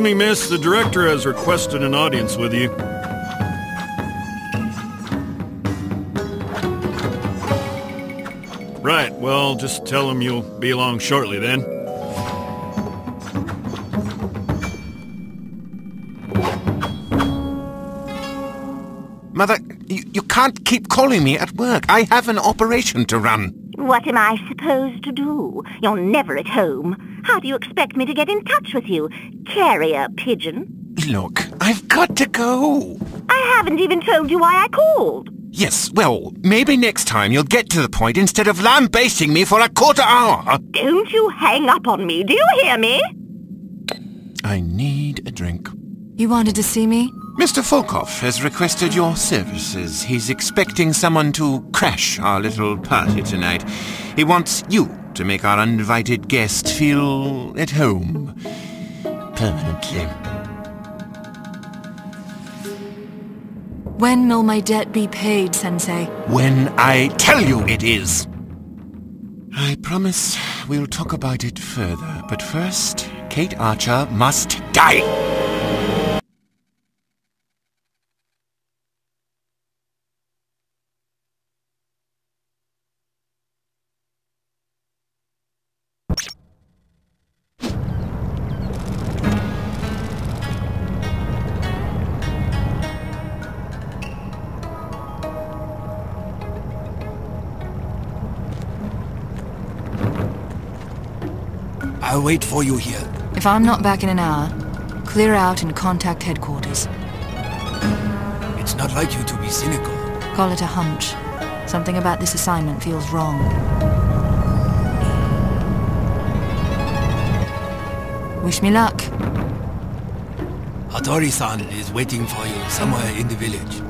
me, miss. The director has requested an audience with you. Right, well, just tell him you'll be along shortly then. Mother, you can't keep calling me at work. I have an operation to run. What am I supposed to do? You're never at home. How do you expect me to get in touch with you? Carrier pigeon? Look, I've got to go. I haven't even told you why I called. Yes, well, maybe next time you'll get to the point instead of lambasting me for a quarter hour. Don't you hang up on me, do you hear me? I need a drink. You wanted to see me? Mr. Volkov has requested your services. He's expecting someone to crash our little party tonight. He wants you to make our uninvited guest feel at home. Permanently. When will my debt be paid, Sensei? When I tell you it is. I promise we'll talk about it further, but first, Kate Archer must die! I'll wait for you here. If I'm not back in an hour, clear out and contact headquarters. It's not like you to be cynical. Call it a hunch. Something about this assignment feels wrong. Wish me luck. Hattori-san is waiting for you somewhere in the village.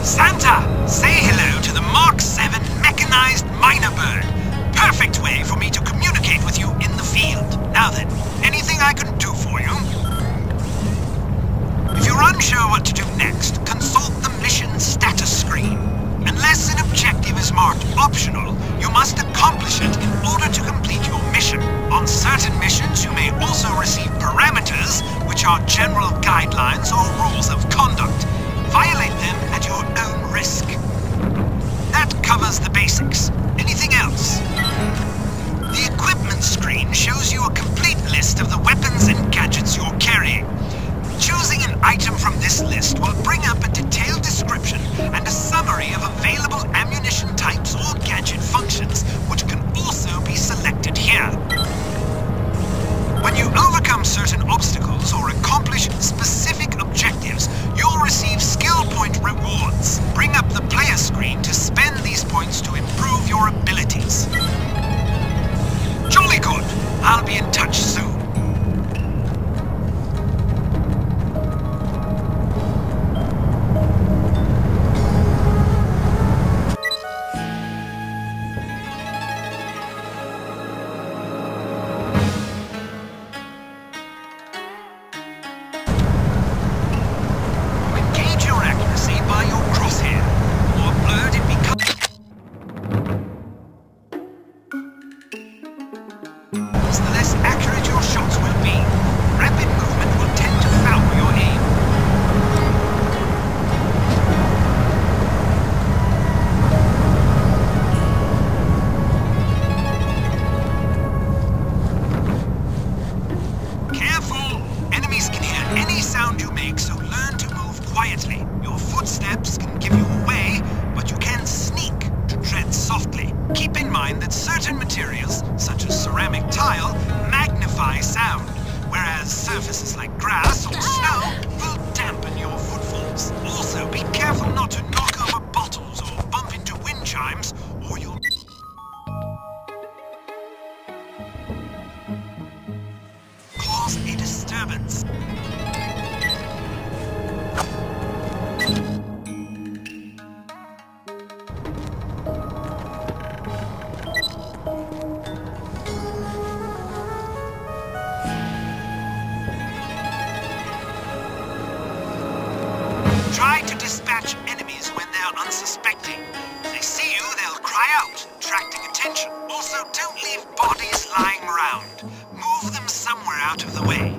Santa, say hello to the Mark 7 mechanized miner bird. Perfect way for me to communicate with you in the field. Now then, anything I can do for you? If you're unsure what to do next, consult the mission status screen. Unless an objective is marked optional, you must accomplish it in order to complete your mission. On certain missions, you may also receive parameters, which are general guidelines or rules of conduct. Violate them at your own risk. That covers the basics. Anything else? The equipment screen shows you a complete list of the weapons and gadgets you're carrying. Choosing an item from this list will bring up a detailed description and a summary of available ammunition types or gadget functions, which can also be selected here. When you overcome certain obstacles or accomplish specific objectives, you'll receive skill point rewards. Bring up the player screen to spend these points to improve your abilities. Jolly good! I'll be in touch soon. The less accurate your dispatch enemies when they're unsuspecting. If they see you, they'll cry out, attracting attention. Also, don't leave bodies lying around. Move them somewhere out of the way.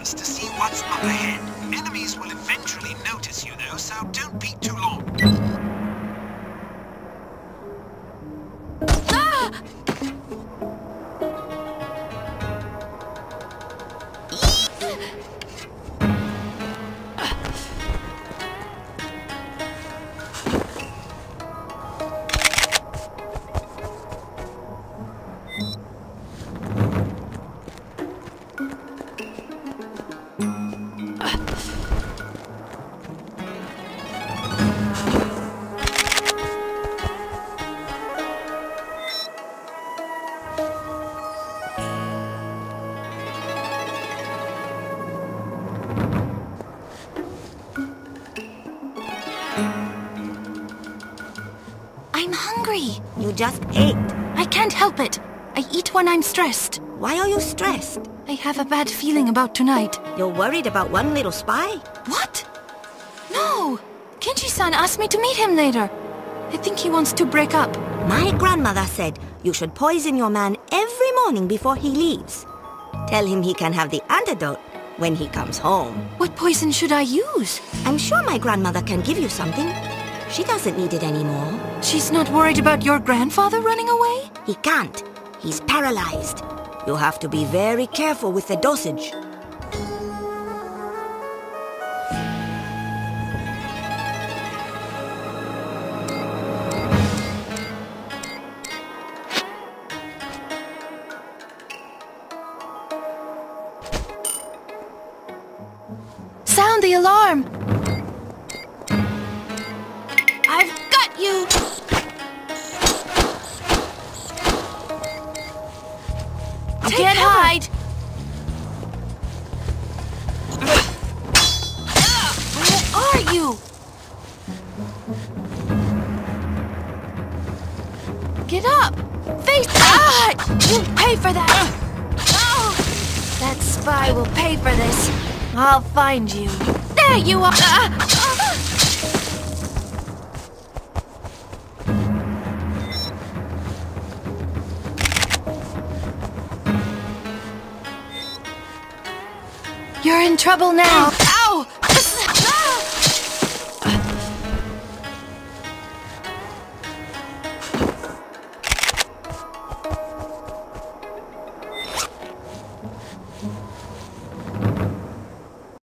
To see what's up ahead. Enemies will eventually notice you though, so don't be too long. I'm hungry. You just ate. I can't help it. I eat when I'm stressed. Why are you stressed? I have a bad feeling about tonight. You're worried about one little spy? What? No! Kenji-san asked me to meet him later. I think he wants to break up. My grandmother said you should poison your man every morning before he leaves. Tell him he can have the antidote when he comes home. What poison should I use? I'm sure my grandmother can give you something. She doesn't need it anymore. She's not worried about your grandfather running away? He can't. He's paralyzed. You have to be very careful with the dosage. Sound the alarm! I've got you! You can't hide! Where are you? Get up! Face... Ah! You'll pay for that! Oh, that spy will pay for this. I'll find you. There you are! You're in trouble now.